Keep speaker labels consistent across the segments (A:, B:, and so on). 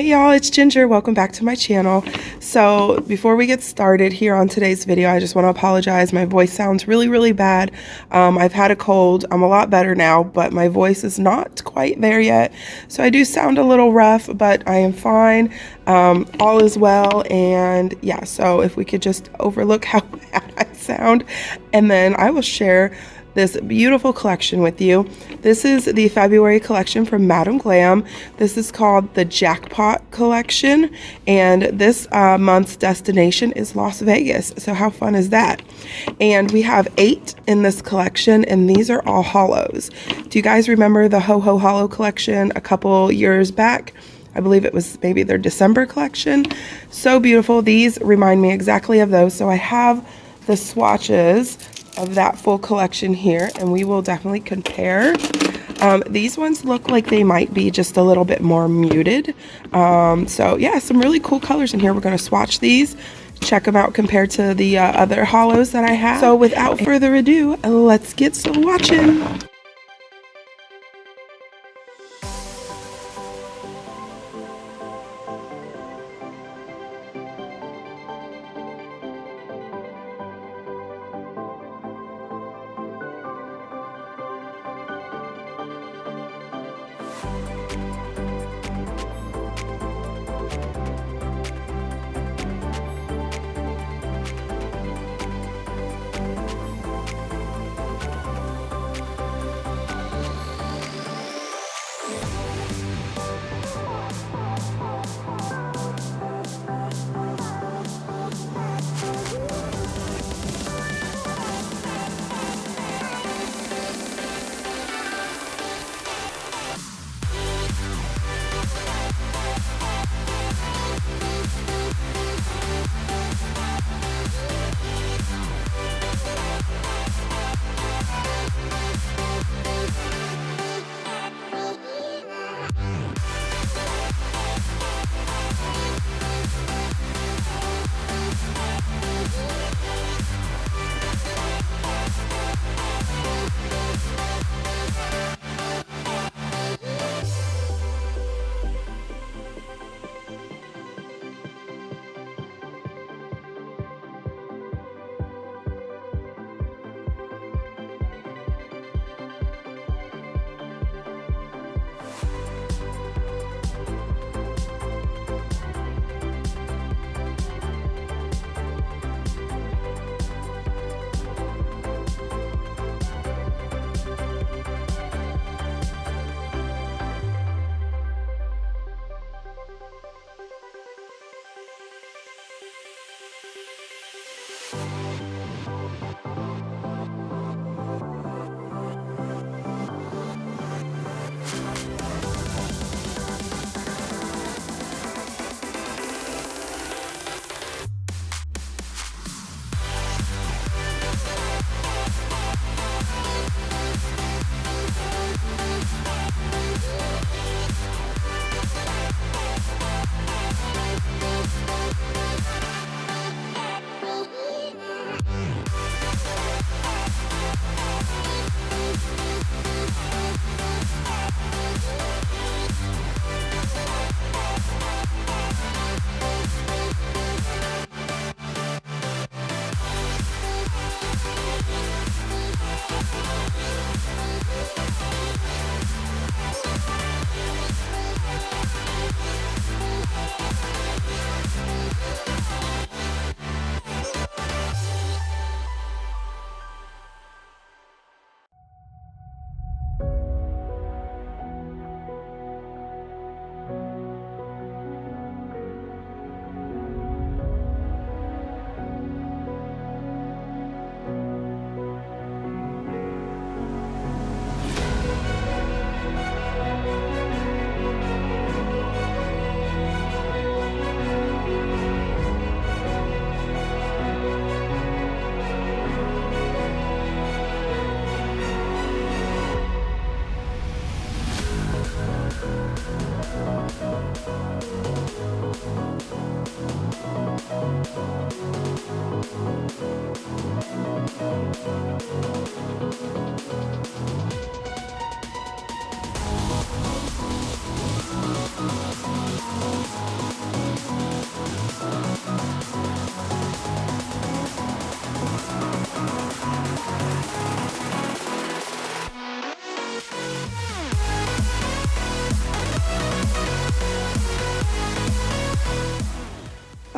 A: Hey y'all, it's Ginger. Welcome back to my channel. So before we get started here on today's video, I just want to apologize. My voice sounds really bad. I've had a cold. I'm a lot better now, but my voice is not quite there yet. So I do sound a little rough, but I am fine. All is well. And yeah, so if we could just overlook how bad I sound, and then I will share this beautiful collection with you. This is the February collection from Madam Glam. This is called the Jackpot collection, and this month's destination is Las Vegas. So how fun is that? And we have 8 in this collection, and these are all hollows. Do you guys remember the Ho Ho Hollow collection a couple years back? I believe it was maybe their December collection. So beautiful. These remind me exactly of those. So I have the swatches of that full collection here, and we will definitely compare. These ones look like they might be just a little bit more muted. So yeah, some really cool colors in here. We're going to swatch these, check them out compared to the other hollows that I have. So without further ado, let's get swatching.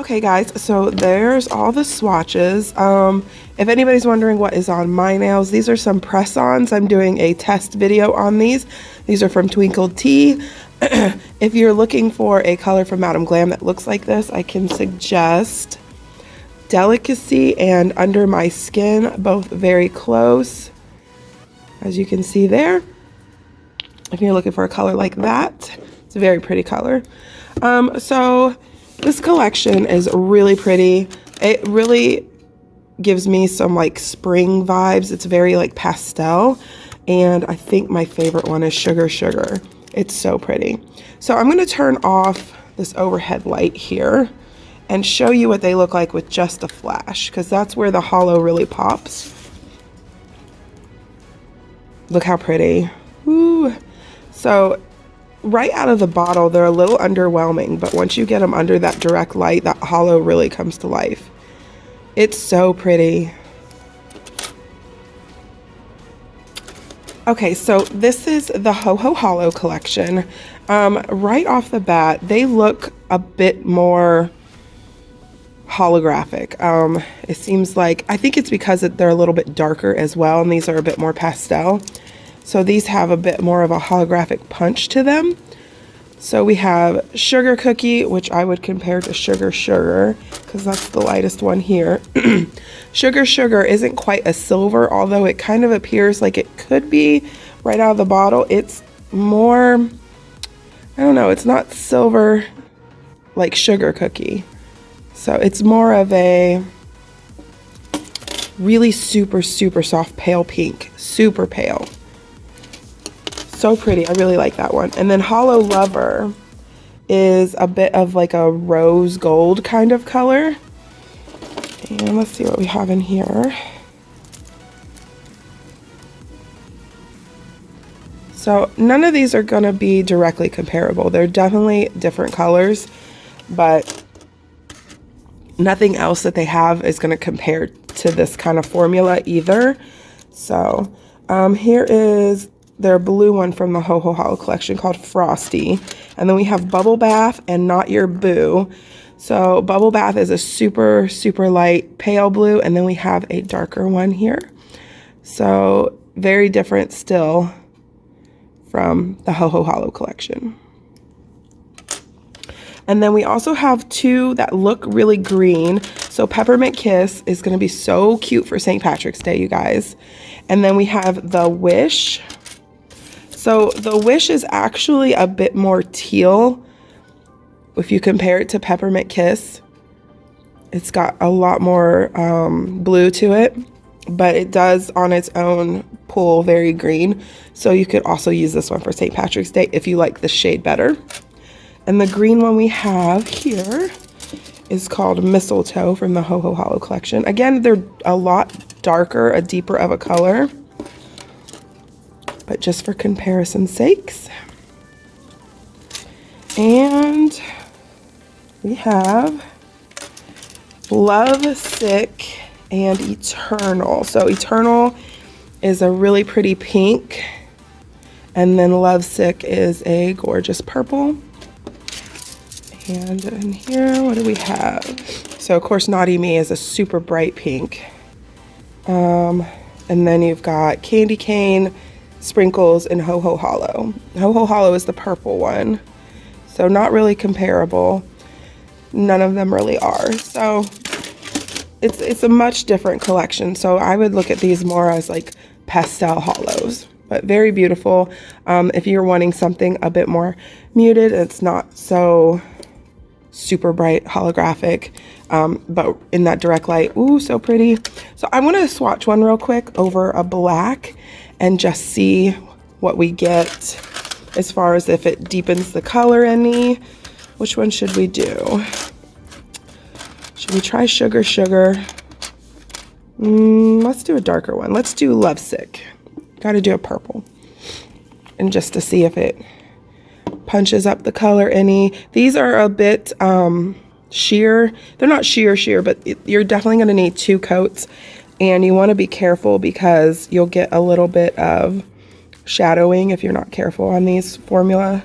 A: Okay guys, so there's all the swatches. If anybody's wondering what is on my nails, these are some press-ons. I'm doing a test video on these. These are from Twinkled T. If you're looking for a color from Madam Glam that looks like this, I can suggest Delicacy and Under My Skin, both very close, as you can see there. If you're looking for a color like that, it's a very pretty color. So this collection is really pretty. It really gives me some like spring vibes. It's very like pastel, and I think my favorite one is Sugar Sugar. It's so pretty. So I'm going to turn off this overhead light here and show you what they look like with just a flash, because that's where the hollow really pops. Look how pretty. Ooh. So right out of the bottle, they're a little underwhelming, but once you get them under that direct light, that hollow really comes to life. It's so pretty. Okay, so this is the Ho Ho Hollow collection. Right off the bat, they look a bit more holographic. It seems like, I think it's because they're a little bit darker as well, and these are a bit more pastel. So these have a bit more of a holographic punch to them. So we have Sugar Cookie, which I would compare to Sugar Sugar, because that's the lightest one here. Sugar Sugar isn't quite a silver, although it kind of appears like it could be right out of the bottle. It's more, I don't know, it's not silver like Sugar Cookie. So it's more of a really super, super soft pale pink, super pale. So pretty. I really like that one. And then Hollow Lover is a bit of like a rose gold kind of color. And let's see what we have in here. So none of these are going to be directly comparable. They're definitely different colors, but nothing else that they have is going to compare to this kind of formula either. So here is their blue one from the Ho Ho Hollow collection called Frosty. And then we have Bubble Bath and Not Your Boo. So Bubble Bath is a super, super light pale blue. And then we have a darker one here. So very different still from the Ho Ho Hollow collection. And then we also have two that look really green. So Peppermint Kiss is going to be so cute for St. Patrick's Day, you guys. And then we have the Wish. So the Wish is actually a bit more teal if you compare it to Peppermint Kiss. It's got a lot more blue to it, but it does on its own pull very green. So you could also use this one for St. Patrick's Day if you like the shade better. And the green one we have here is called Mistletoe from the Ho Ho Hollow collection. Again, they're a lot darker, a deeper of a color, but just for comparison's sakes. And we have Love Sick and Eternal. So Eternal is a really pretty pink, and then Love Sick is a gorgeous purple. And in here, what do we have? So of course Naughty Me is a super bright pink. And then you've got Candy Cane, Sprinkles, and Ho Ho Hollow. Ho Ho Hollow is the purple one. So not really comparable. None of them really are. So it's a much different collection. So I would look at these more as like pastel hollows, but very beautiful. If you're wanting something a bit more muted, it's not so super bright holographic, but in that direct light, ooh, so pretty. So I want to swatch one real quick over a black and just see what we get as far as if it deepens the color any. Which one should we do? Should we try Sugar Sugar? Let's do a darker one. Let's do Love Sick. Got to do a purple. And just to see if it punches up the color any. These are a bit sheer. They're not sheer, but you're definitely going to need 2 coats. And you want to be careful because you'll get a little bit of shadowing if you're not careful on these formula.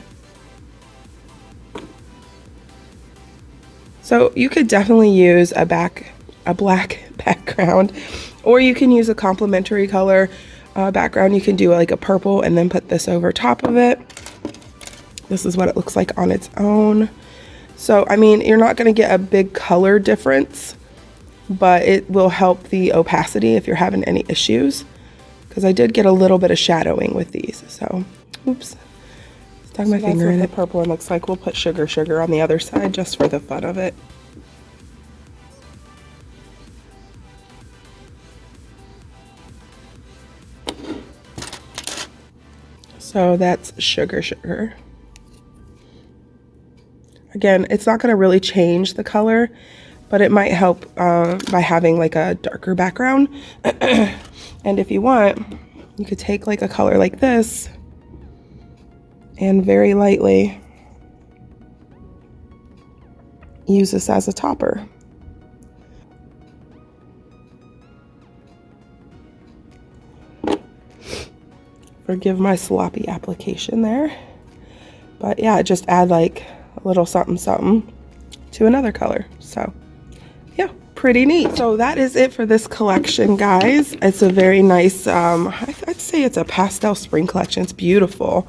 A: So you could definitely use a black background, or you can use a complementary color background. You can do like a purple and then put this over top of it. This is what it looks like on its own. So, I mean, you're not going to get a big color difference, but it will help the opacity if you're having any issues. Because I did get a little bit of shadowing with these. So, oops. Stuck my finger in it. The purple one looks like. We'll put sugar on the other side just for the fun of it. So that's sugar. Again, it's not going to really change the color, but it might help by having like a darker background. And if you want, you could take like a color like this and very lightly use this as a topper. Forgive my sloppy application there. But yeah, just add like a little something to another color. So yeah, pretty neat. So that is it for this collection, guys. It's a very nice, I'd say it's a pastel spring collection. It's beautiful.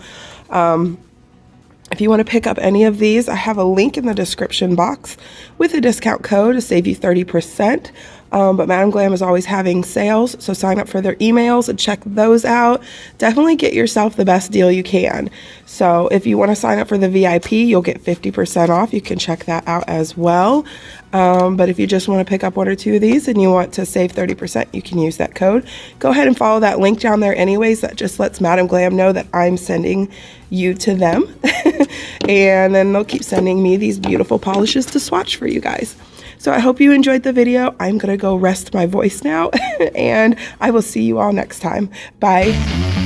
A: If you want to pick up any of these, I have a link in the description box with a discount code to save you 30%. But Madam Glam is always having sales, so sign up for their emails and check those out. Definitely get yourself the best deal you can. So if you want to sign up for the VIP, you'll get 50% off. You can check that out as well. But if you just want to pick up one or two of these and you want to save 30%, you can use that code. Go ahead and follow that link down there anyways. That just lets Madam Glam know that I'm sending you to them. And then they'll keep sending me these beautiful polishes to swatch for you guys. So I hope you enjoyed the video. I'm going to go rest my voice now, and I will see you all next time. Bye.